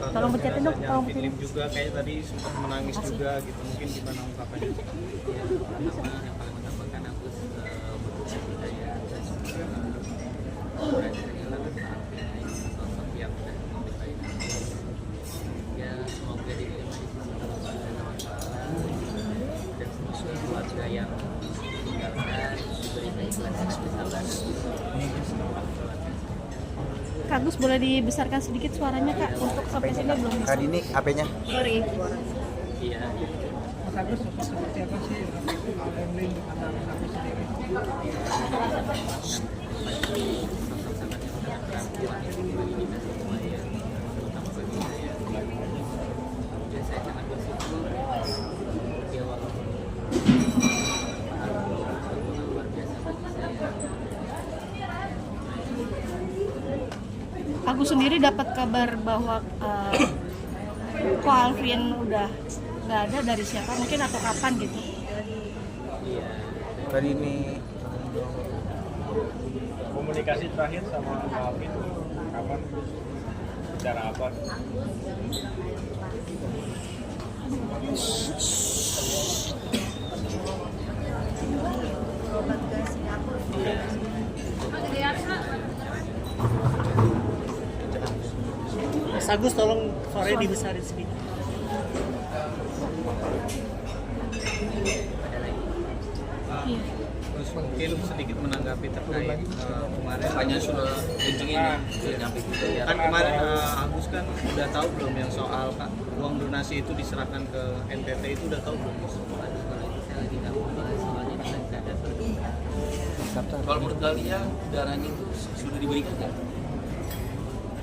Tolong pencetnya dong, tolong Film pencetnya. juga kayak tadi sempat menangis juga gitu, mungkin gimana ungkapannya? Ya, pertama yang paling utama kan aku berduka cita ya dan berada kehilangan maafnya ini sosok yang sudah memberikan aku. Ya semoga diterima di sisi Allah Subhanahu wa Ta'ala dan semoga keluarga yang ditinggalkan diberi keikhlasan dan kesabaran. Kak Agus boleh dibesarkan sedikit suaranya Kak, untuk sampai sini belum bisa. Kak Dini, HP-nya. Sorry. Iya. Mas Agus seperti apa sih family untuk anak Agus sendiri? Sosok sangat yang sangat perempuan yang bagi kita semua ya, terutama bagi saya. Dan saya sangat bersyukur ya walaupun luar biasa bagi saya. Agus sendiri dapat kabar bahwa Ko Alvin udah nggak ada dari siapa mungkin atau kapan gitu? Iya. Kak Dini. Komunikasi terakhir sama Pak Alvin kapan? Bicara apa? Mas Agus tolong suaranya dibesarin sedikit. Iya. Terus mungkin sedikit menanggapi terkait kemarin Makanya sudah kenceng ini, sudah nyampe juga ya. kan kemarin Agus kan udah tahu belum yang soal uang donasi itu diserahkan ke NTT itu udah tahu belum? Aduh, kalau itu saya lagi nggak mau bahas soalnya kita ada berduka. Kapten. Kalau menurut kalian darahnya itu sudah diberikan nggak?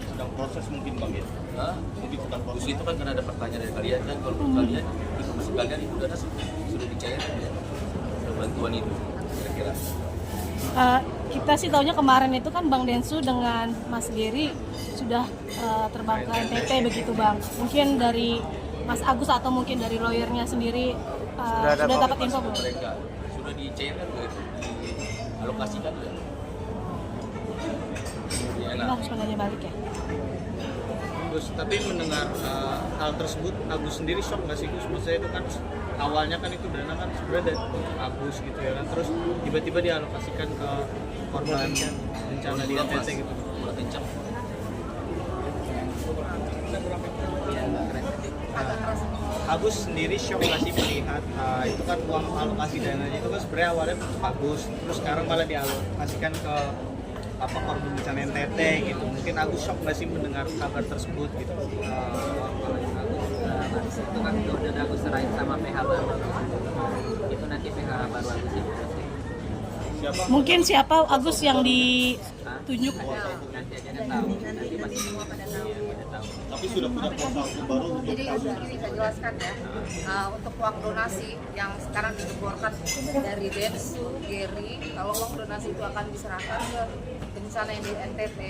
Sedang proses mungkin Bang ya. Hah? Mungkin bukan proses itu kan karena ada pertanyaan dari kalian kan. Kalau menurut kalian informasi kalian itu sudah dicairkan ya? Bantuan itu kira-kira. Kita sih taunya kemarin itu kan Bang Densu dengan Mas Geri sudah terbang ke NTT begitu Bang. Mungkin dari Mas Agus atau mungkin dari lawyernya sendiri sudah dapat info belum? Mereka sudah dicairkan belum? Dialokasikan belum? Ya, Kita harus menanya balik ya. Terus tapi mendengar hal tersebut Agus sendiri shock nggak sih Gus? Maksudnya itu kan awalnya kan itu dana kan sebenarnya dari Agus gitu ya kan, terus tiba-tiba dialokasikan ke korban bencana di NTT gitu. Mulai kencang. Agus sendiri shock nggak sih melihat itu kan uang alokasi dana itu kan sebenarnya awalnya untuk Agus, terus sekarang malah dialokasikan ke korban bencana NTT gitu. Mungkin Agus shock nggak sih mendengar kabar tersebut gitu? Itu kan udah Agus serahin sama PH baru. Itu nanti PH baru Agus yang proses. Mungkin siapa Agus yang ditunjuk? Nanti aja nggak tahu. Nanti masih semua pada tahu. Tapi sudah punya kuasa hukum baru untuk Jadi ini saya jelaskan ya, untuk uang donasi yang sekarang digeborkan dari Densu, Geri, kalau uang donasi itu akan diserahkan ke bencana yang di NTT,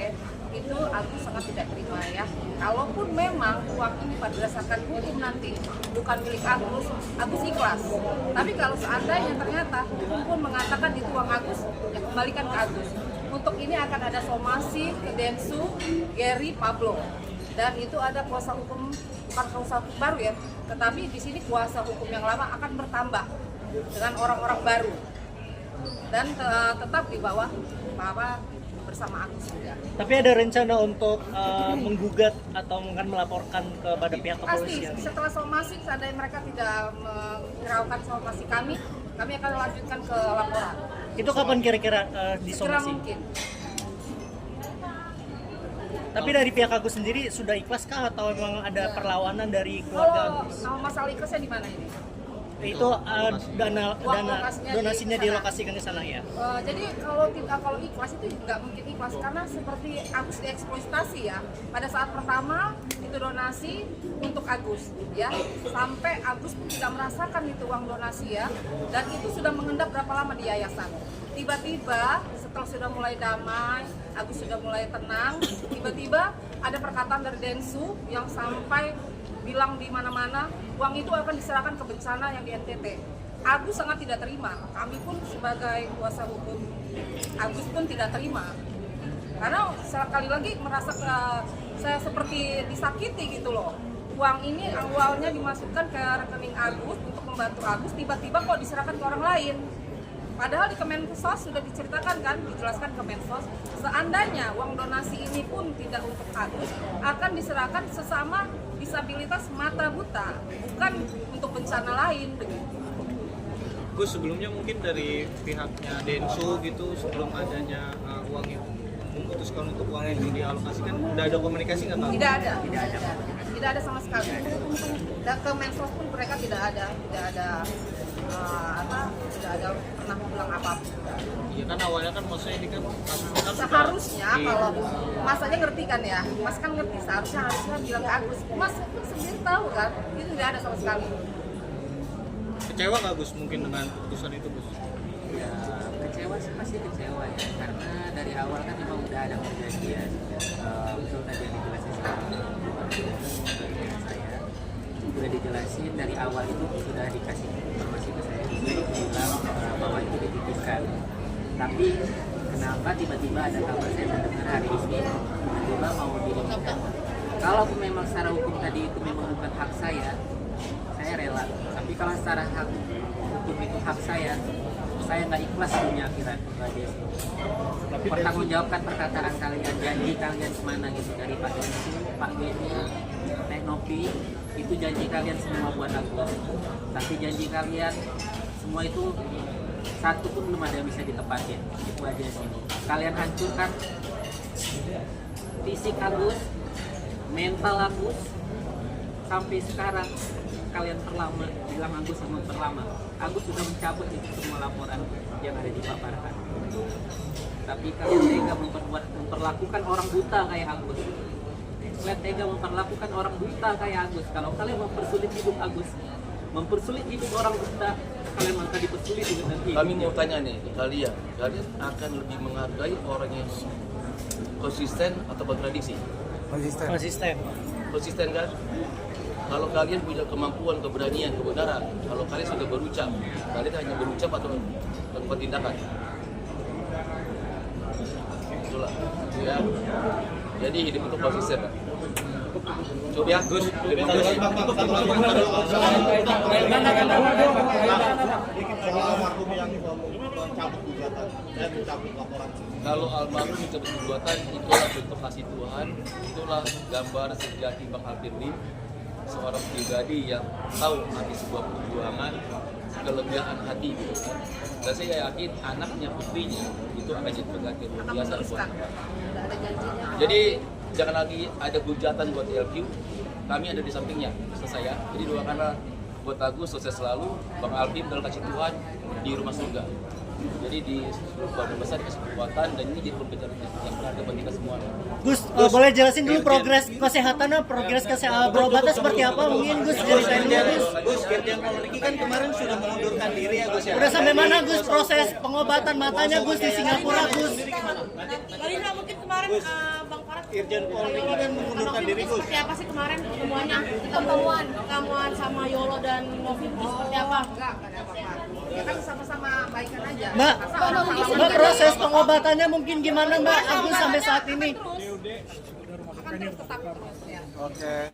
itu Agus sangat tidak terima ya. Kalaupun memang uang ini berdasarkan hukum nanti bukan milik Agus ikhlas. Tapi kalau seandainya ternyata hukum pun mengatakan itu uang Agus, ya kembalikan ke Agus. Untuk ini akan ada somasi ke Densu, Geri, Pablo. Dan itu ada kuasa hukum, bukan kuasa hukum baru ya, tetapi di sini kuasa hukum yang lama akan bertambah dengan orang-orang baru dan tetap di bawah bersama Agus juga. Tapi ada rencana untuk menggugat atau mungkin melaporkan kepada pihak Pasti kepolisian? setelah somasi, seandainya mereka tidak menghiraukan somasi kami akan lanjutkan ke laporan. Itu kapan kira-kira Segera disomasi? mungkin. Tapi dari pihak Agus sendiri sudah ikhlas kah atau memang ada perlawanan dari keluarga Agus? Kalau masalah ikhlasnya di mana ini? Itu dana lokasinya donasinya di sana. dilokasikan ke sana ya. Jadi kalau ikhlas itu nggak mungkin ikhlas karena seperti Agus dieksploitasi ya. Pada saat pertama itu donasi untuk Agus ya, sampai Agus pun tidak merasakan itu uang donasi ya, dan itu sudah mengendap berapa lama di yayasan. Tiba-tiba setelah sudah mulai damai, Agus sudah mulai tenang, tiba-tiba ada perkataan dari Densu yang sampai bilang di mana-mana uang itu akan diserahkan ke bencana yang di NTT. Agus sangat tidak terima. Kami pun sebagai kuasa hukum Agus pun tidak terima. Karena sekali lagi merasa saya seperti disakiti gitu loh. Uang ini awalnya dimasukkan ke rekening Agus untuk membantu Agus, tiba-tiba kok diserahkan ke orang lain. Padahal di Kemensos sudah diceritakan kan, dijelaskan ke Kemensos, seandainya uang donasi ini pun tidak untuk Agus, akan diserahkan sesama disabilitas mata buta, bukan untuk bencana lain begitu. Gus, sebelumnya mungkin dari pihaknya Densu gitu sebelum adanya uang itu memutuskan untuk uang itu dialokasikan, udah ada komunikasi nggak Bang? Tidak ada sama sekali. Dan ke Mensos pun mereka tidak ada pernah bilang apapun. Iya kan awalnya kan maksudnya ini kan kasusnya kan Seharusnya sudah- kalau Mas aja ngerti kan ya, Mas kan ngerti, harusnya bilang ke Agus, Mas sendiri tahu kan, itu tidak ada sama sekali. Kecewa nggak Gus mungkin dengan keputusan itu Gus? Ya kecewa sih, pasti kecewa ya, karena dari awal kan memang udah ada perjanjian. Betul tadi yang dijelasin sama saya, udah dijelasin dari awal itu, sudah dikasih informasi ke saya juga bilang bahwa itu dititipkan. Tapi kenapa tiba-tiba ada kabar saya mendengar hari ini tiba-tiba mau dirumuskan? Kalau memang secara hukum tadi itu memang bukan hak saya rela. Tapi kalau secara hak hukum itu hak saya nggak ikhlas punya akhirat. Pertanggungjawabkan perkataan kalian, janji kalian kemana gitu, dari Pak Densu, Pak Geni, Teknopi, itu janji kalian semua buat aku. Tapi janji kalian semua itu satu pun belum ada yang bisa ditepatin. Itu aja sih. Kalian hancurkan fisik Agus, mental Agus, sampai sekarang kalian perlama, bilang Agus yang memperlama. Agus sudah mencabut itu semua laporan yang ada dipaparkan. Tapi kalian tega memperlakukan orang buta kayak Agus. Kalian tega memperlakukan orang buta kayak Agus. Kalau kalian mempersulit hidup Agus, mempersulit hidup orang buta, kalian akan dipersulit hidup nanti. Kami mau tanya nih ke kalian akan lebih menghargai orang yang konsisten atau kontradiksi? Konsisten kan? Kalau kalian punya kemampuan, keberanian, kebenaran, kalau kalian sudah berucap, kalian hanya berucap atau melakukan tindakan? Itulah, ya. Jadi hidup itu konsisten kan? Coba ya, Gus. Terima kasih. Kalau almarhum mencabut gugatan, itulah bentuk kasih Tuhan, itulah gambar sejati Bang Alfirdin, seorang pribadi yang tahu arti sebuah perjuangan, kelebihan hati. Dan saya yakin anaknya, putrinya itu akan jadi pengganti luar biasa buat. Jadi jangan lagi ada hujatan buat LQ, kami ada di sampingnya, selesai ya. Jadi doakanlah buat Agus sukses selalu, Bang Alvin dalam kasih Tuhan di rumah surga. Jadi di seluruh keluarga besar dikasih kekuatan, dan ini jadi pembelajaran yang berharga bagi kita semua. Gus, boleh jelasin dulu progres kesehatannya, berobatnya seperti apa mungkin Gus, ceritain dulu Gus. Gus, Irjen Pol Riki kan kemarin sudah mengundurkan diri ya Gus ya. Udah sampai mana Gus proses pengobatan matanya Gus di Singapura Gus? Galina mungkin kemarin Bang Farad Irjen Pol Riki kan mengundurkan diri Gus. seperti apa sih kemarin pertemuannya? Pertemuan sama Yolo dan Novin seperti apa? Enggak ada apa-apa. Ya kan sama-sama baikan aja. Mbak, Asal Mbak proses pengobatannya mungkin gimana Mbak Agus sampai saat ini? akan terus tetap terus ya. Oke.